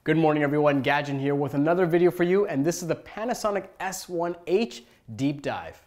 Good morning everyone, Gadget here with another video for you, and this is the Panasonic S1H Deep Dive.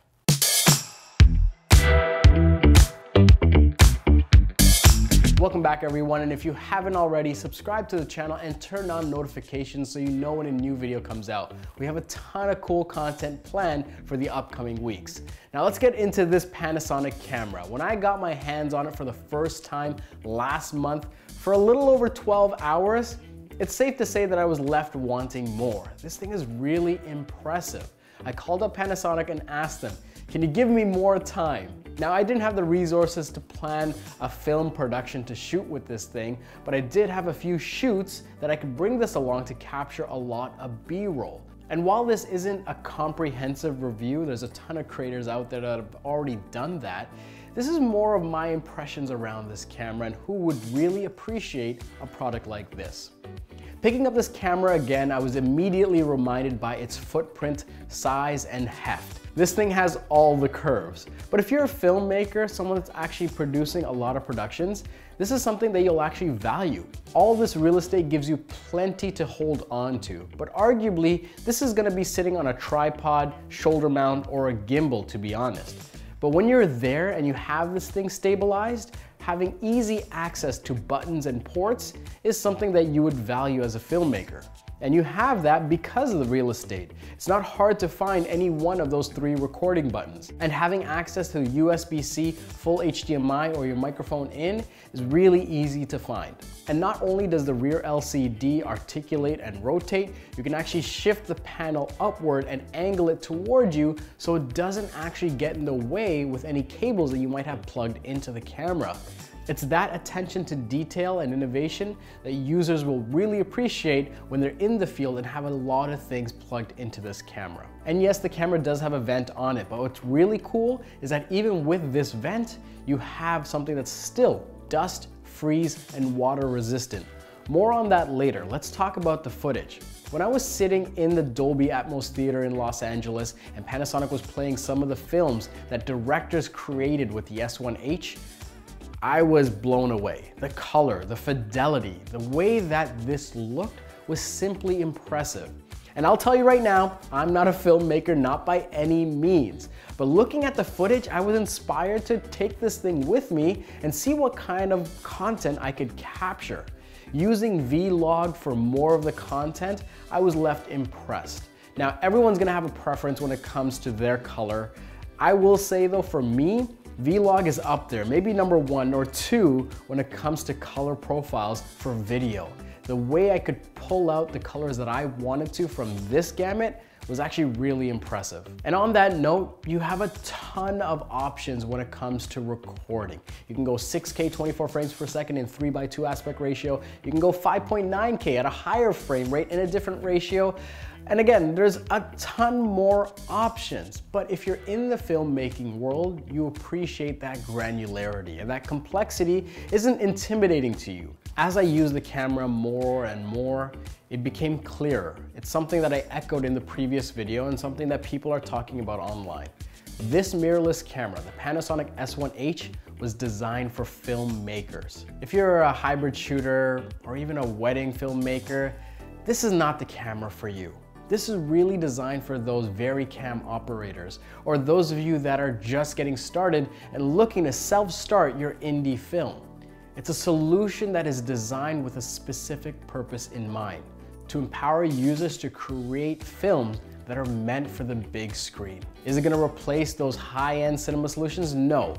Welcome back everyone, and if you haven't already, subscribe to the channel and turn on notifications so you know when a new video comes out. We have a ton of cool content planned for the upcoming weeks. Now let's get into this Panasonic camera. When I got my hands on it for the first time last month for a little over 12 hours, it's safe to say that I was left wanting more. This thing is really impressive. I called up Panasonic and asked them, can you give me more time? Now, I didn't have the resources to plan a film production to shoot with this thing, but I did have a few shoots that I could bring this along to capture a lot of B-roll. And while this isn't a comprehensive review, there's a ton of creators out there that have already done that. This is more of my impressions around this camera and who would really appreciate a product like this. Picking up this camera again, I was immediately reminded by its footprint, size, and heft. This thing has all the curves. But if you're a filmmaker, someone that's actually producing a lot of productions, this is something that you'll actually value. All this real estate gives you plenty to hold on to, but arguably, this is gonna be sitting on a tripod, shoulder mount, or a gimbal, to be honest. But when you're there and you have this thing stabilized, having easy access to buttons and ports is something that you would value as a filmmaker. And you have that because of the real estate. It's not hard to find any one of those 3 recording buttons. And having access to USB-C, full HDMI, or your microphone in is really easy to find. And not only does the rear LCD articulate and rotate, you can actually shift the panel upward and angle it toward you so it doesn't actually get in the way with any cables that you might have plugged into the camera. It's that attention to detail and innovation that users will really appreciate when they're in the field and have a lot of things plugged into this camera. And yes, the camera does have a vent on it, but what's really cool is that even with this vent, you have something that's still dust, freeze, and water resistant. More on that later. Let's talk about the footage. When I was sitting in the Dolby Atmos Theater in Los Angeles and Panasonic was playing some of the films that directors created with the S1H, I was blown away. The color, the fidelity, the way that this looked was simply impressive. And I'll tell you right now, I'm not a filmmaker, not by any means. But looking at the footage, I was inspired to take this thing with me and see what kind of content I could capture. Using Vlog for more of the content, I was left impressed. Now, everyone's gonna have a preference when it comes to their color. I will say though, for me, Vlog is up there, maybe number 1 or 2 when it comes to color profiles for video. The way I could pull out the colors that I wanted to from this gamut was actually really impressive. And on that note, you have a ton of options when it comes to recording. You can go 6K 24 frames per second in 3:2 aspect ratio. You can go 5.9K at a higher frame rate in a different ratio. And again, there's a ton more options, but if you're in the filmmaking world, you appreciate that granularity, and that complexity isn't intimidating to you. As I use the camera more and more, it became clearer. It's something that I echoed in the previous video and something that people are talking about online. This mirrorless camera, the Panasonic S1H, was designed for filmmakers. If you're a hybrid shooter or even a wedding filmmaker, this is not the camera for you. This is really designed for those VariCam operators or those of you that are just getting started and looking to self-start your indie film. It's a solution that is designed with a specific purpose in mind, to empower users to create films that are meant for the big screen. Is it gonna replace those high-end cinema solutions? No.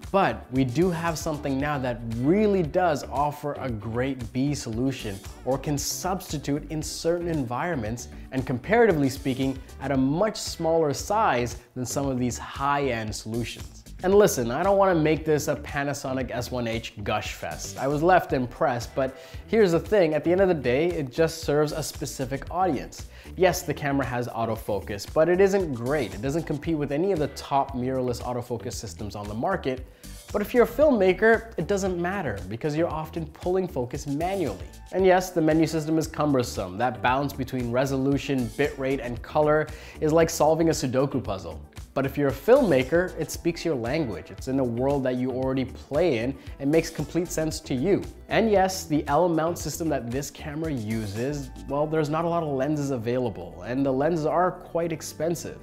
But we do have something now that really does offer a great B solution or can substitute in certain environments and comparatively speaking at a much smaller size than some of these high-end solutions. And listen, I don't want to make this a Panasonic S1H gush fest. I was left impressed, but here's the thing, at the end of the day, it just serves a specific audience. Yes, the camera has autofocus, but it isn't great. It doesn't compete with any of the top mirrorless autofocus systems on the market. But if you're a filmmaker, it doesn't matter because you're often pulling focus manually. And yes, the menu system is cumbersome. That balance between resolution, bitrate, and color is like solving a Sudoku puzzle. But if you're a filmmaker, it speaks your language. It's in a world that you already play in and makes complete sense to you. And yes, the L mount system that this camera uses, well, there's not a lot of lenses available, and the lenses are quite expensive.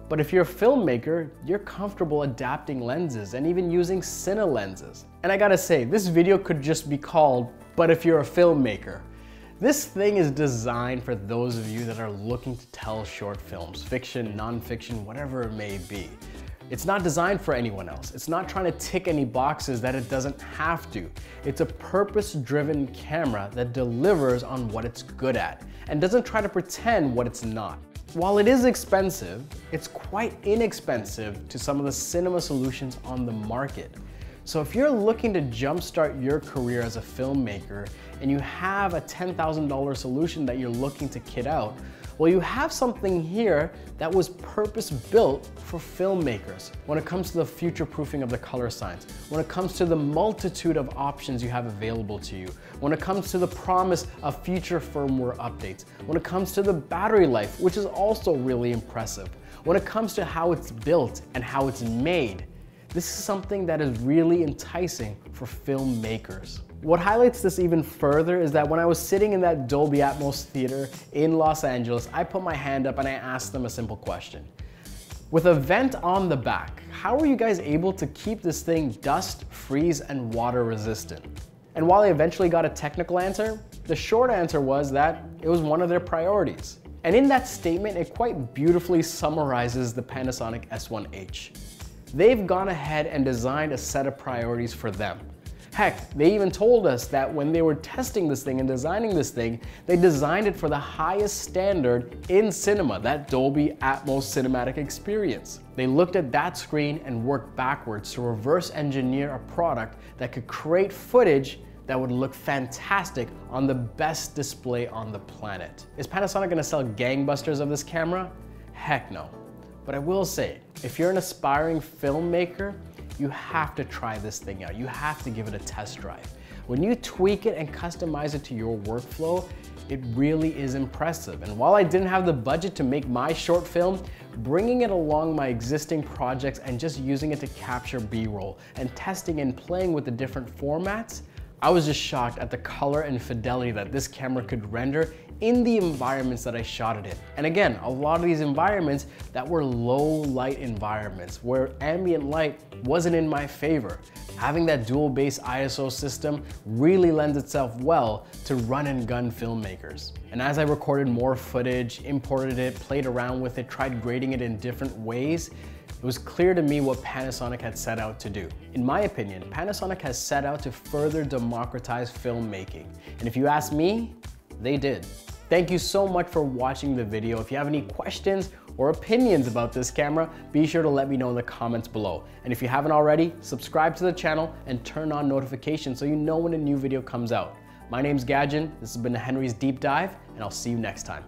But if you're a filmmaker, you're comfortable adapting lenses and even using cine lenses. And I gotta say, this video could just be called, "But if you're a filmmaker." This thing is designed for those of you that are looking to tell short films, fiction, nonfiction, whatever it may be. It's not designed for anyone else. It's not trying to tick any boxes that it doesn't have to. It's a purpose-driven camera that delivers on what it's good at and doesn't try to pretend what it's not. While it is expensive, it's quite inexpensive to some of the cinema solutions on the market. So if you're looking to jumpstart your career as a filmmaker and you have a $10,000 solution that you're looking to kit out, well, you have something here that was purpose-built for filmmakers. When it comes to the future-proofing of the color science, when it comes to the multitude of options you have available to you, when it comes to the promise of future firmware updates, when it comes to the battery life, which is also really impressive, when it comes to how it's built and how it's made, this is something that is really enticing for filmmakers. What highlights this even further is that when I was sitting in that Dolby Atmos theater in Los Angeles, I put my hand up and I asked them a simple question. With a vent on the back, how are you guys able to keep this thing dust, freeze, and water resistant? And while I eventually got a technical answer, the short answer was that it was one of their priorities. And in that statement, it quite beautifully summarizes the Panasonic S1H. They've gone ahead and designed a set of priorities for them. Heck, they even told us that when they were testing this thing and designing this thing, they designed it for the highest standard in cinema, that Dolby Atmos cinematic experience. They looked at that screen and worked backwards to reverse engineer a product that could create footage that would look fantastic on the best display on the planet. Is Panasonic gonna sell gangbusters of this camera? Heck no. But I will say, if you're an aspiring filmmaker, you have to try this thing out. You have to give it a test drive. When you tweak it and customize it to your workflow, it really is impressive. And while I didn't have the budget to make my short film, bringing it along my existing projects and just using it to capture B-roll and testing and playing with the different formats, I was just shocked at the color and fidelity that this camera could render in the environments that I shot it in. And again, a lot of these environments that were low light environments where ambient light wasn't in my favor. Having that dual base ISO system really lends itself well to run and gun filmmakers. And as I recorded more footage, imported it, played around with it, tried grading it in different ways, it was clear to me what Panasonic had set out to do. In my opinion, Panasonic has set out to further democratize filmmaking. And if you ask me, they did. Thank you so much for watching the video. If you have any questions or opinions about this camera, be sure to let me know in the comments below. And if you haven't already, subscribe to the channel and turn on notifications so you know when a new video comes out. My name's Gadgen, this has been Henry's Deep Dive, and I'll see you next time.